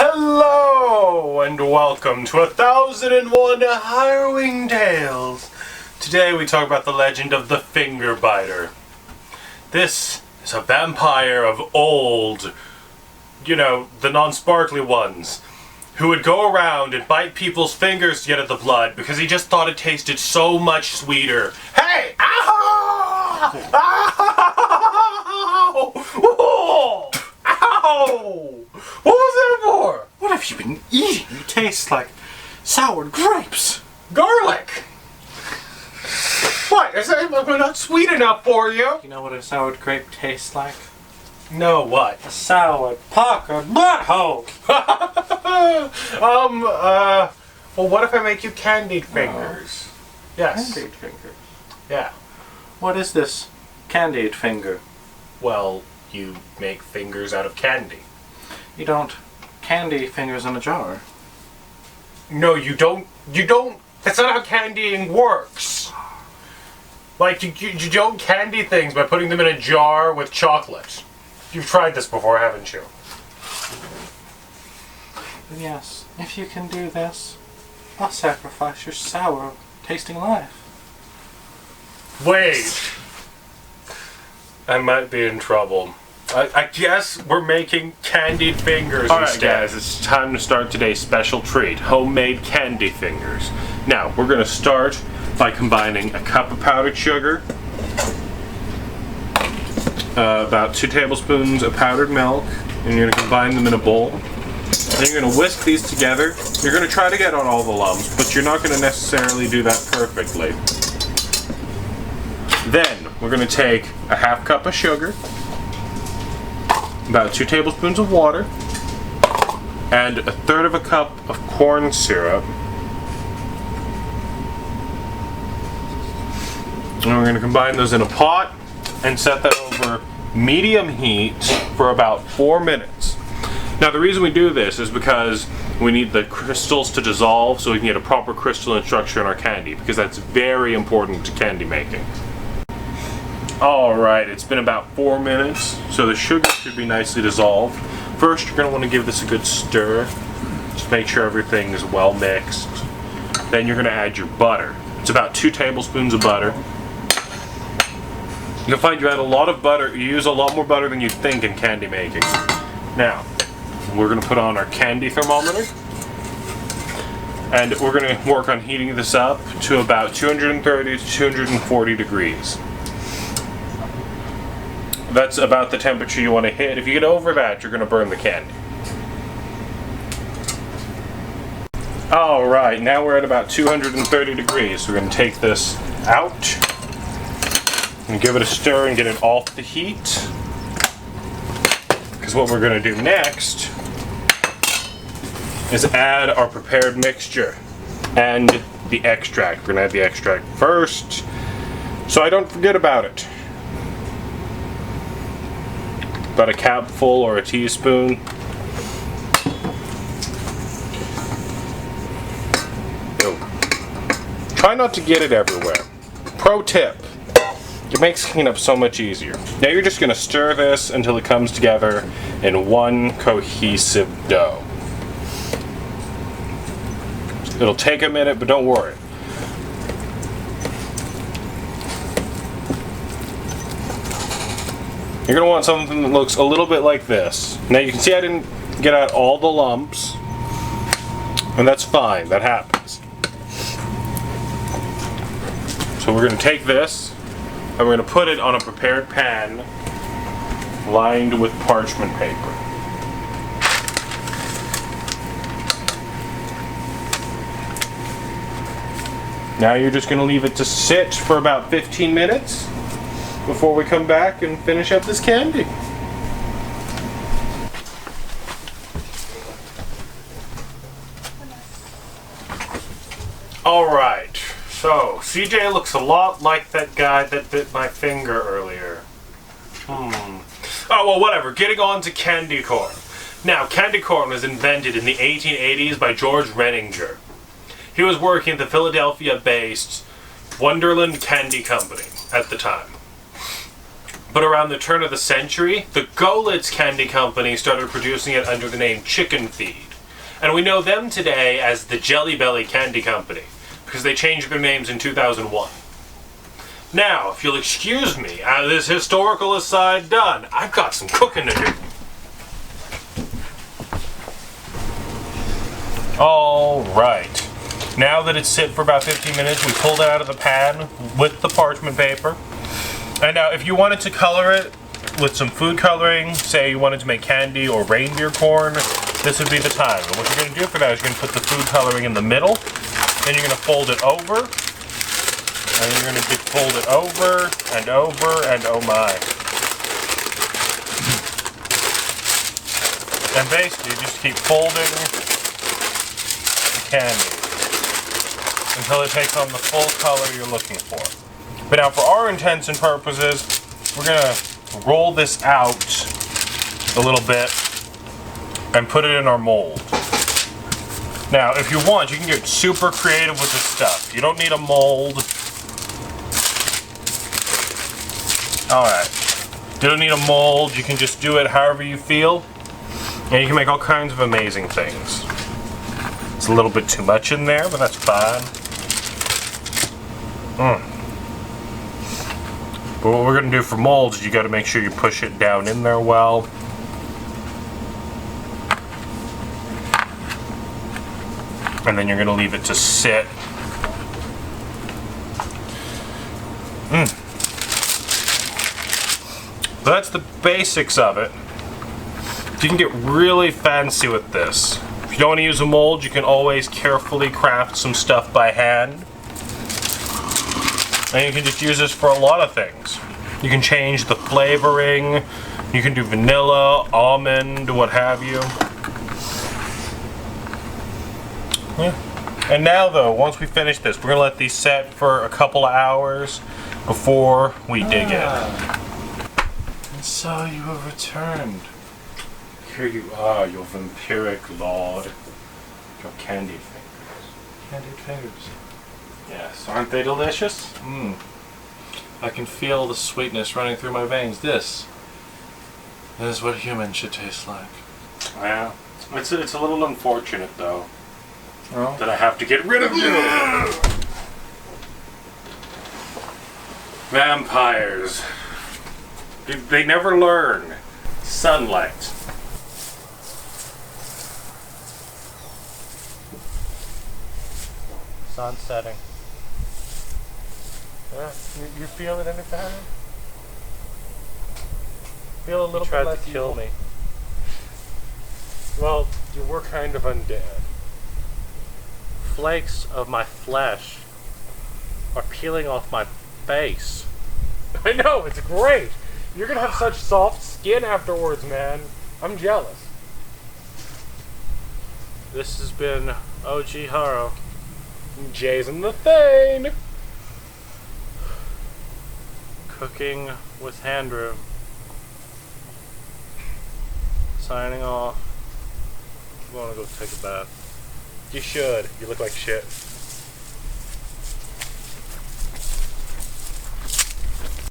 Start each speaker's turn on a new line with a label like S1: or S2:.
S1: Hello and welcome to 1001 Harrowing Tales. Today we talk about the legend of the Finger Biter. This is a vampire of old, the non-sparkly ones, who would go around and bite people's fingers to get at the blood because he just thought it tasted so much sweeter. Hey! Ow! Ow! Ow! Ow! What was that for?
S2: What have you been eating? You taste like sour grapes.
S1: Garlic! What? Is that not sweet enough for you?
S2: You know what a sour grape tastes like?
S1: No, what?
S2: A sour puckered butthole.
S1: Well, what if I make you candied fingers? Yes.
S2: Candied fingers?
S1: Yeah.
S2: What is this candied finger?
S1: Well, you make fingers out of candy.
S2: You don't candy fingers in a jar.
S1: No, you don't. That's not how candying works. Like, you don't candy things by putting them in a jar with chocolate. You've tried this before, haven't you?
S2: Yes, if you can do this, I'll sacrifice your sour tasting life.
S1: Wait. I might be in trouble. I guess we're making candied fingers
S3: Alright
S1: instead.
S3: guys, it's time to start today's special treat, homemade candy fingers. Now, we're going to start by combining a cup of powdered sugar, about 2 tablespoons of powdered milk, and you're going to combine them in a bowl. Then you're going to whisk these together. You're going to try to get out all the lumps, but you're not going to necessarily do that perfectly. Then, we're going to take a half cup of sugar, about 2 tablespoons of water, and 1/3 of a cup of corn syrup. And we're going to combine those in a pot and set that over medium heat for about 4 minutes. Now the reason we do this is because we need the crystals to dissolve so we can get a proper crystalline structure in our candy, because that's very important to candy making. Alright, it's been about 4 minutes, so the sugar should be nicely dissolved. First, you're going to want to give this a good stir. Just make sure everything is well mixed. Then you're going to add your butter. It's about 2 tablespoons of butter. You'll find you add a lot of butter. You use a lot more butter than you'd think in candy making. Now, we're going to put on our candy thermometer. And we're going to work on heating this up to about 230 to 240 degrees. That's about the temperature you want to hit. If you get over that, you're going to burn the candy. Alright, now we're at about 230 degrees. We're going to take this out and give it a stir and get it off the heat. Because what we're going to do next is add our prepared mixture and the extract. We're going to add the extract first, so I don't forget about it. About a capful or a teaspoon. Try not to get it everywhere. Pro tip. It makes cleanup so much easier. Now you're just going to stir this until it comes together in one cohesive dough. It'll take a minute, but don't worry. You're going to want something that looks a little bit like this. Now you can see I didn't get out all the lumps, and that's fine, that happens. So we're going to take this, and we're going to put it on a prepared pan lined with parchment paper. Now you're just going to leave it to sit for about 15 minutes before we come back and finish up this candy.
S1: Alright, so CJ looks a lot like that guy that bit my finger earlier. Oh, well, whatever. Getting on to candy corn. Now, candy corn was invented in the 1880s by George Renninger. He was working at the Philadelphia-based Wonderland Candy Company at the time. But around the turn of the century, the Golitz Candy Company started producing it under the name Chicken Feed. And we know them today as the Jelly Belly Candy Company, because they changed their names in 2001. Now, if you'll excuse me, out of this historical aside done, I've got some cooking to do. Alright. Now that it's sit for about 15 minutes, we pulled it out of the pan with the parchment paper. And now, if you wanted to color it with some food coloring, say you wanted to make candy or reindeer corn, this would be the time. And what you're going to do for that is you're going to put the food coloring in the middle, then you're going to fold it over, and you're going to fold it over, and oh my. And basically, you just keep folding the candy until it takes on the full color you're looking for. But now, for our intents and purposes, we're going to roll this out a little bit and put it in our mold. Now, if you want, you can get super creative with this stuff. You don't need a mold. Alright. You don't need a mold. You can just do it however you feel. And you can make all kinds of amazing things. It's a little bit too much in there, but that's fine. But what we're going to do for molds is you got to make sure you push it down in there well. And then you're going to leave it to sit. So that's the basics of it. You can get really fancy with this. If you don't want to use a mold, you can always carefully craft some stuff by hand. And you can just use this for a lot of things. You can change the flavoring. You can do vanilla, almond, what have you. Yeah. And now though, once we finish this, we're going to let these set for a couple of hours before we dig in.
S2: And so you have returned.
S1: Here you are, your vampiric lord. Your candied fingers.
S2: Candied fingers.
S1: Yes, aren't they delicious?
S2: I can feel the sweetness running through my veins. This is what humans should taste like.
S1: Yeah. It's a little unfortunate though.
S2: Oh?
S1: That I have to get rid of you! Vampires. They never learn. Sunlight. Sun setting. Yeah, you feel it any better? Feel a little bit less
S3: to kill
S1: evil.
S3: me. Well, you were kind of undead. Flakes of my flesh are peeling off my face.
S2: I know, it's great! You're gonna have such soft skin afterwards, man. I'm jealous.
S3: This has been OG Haro.
S2: Jason the Thane!
S3: Cooking with Handrew. Signing off. I'm gonna go take a bath.
S2: You should. You look like shit.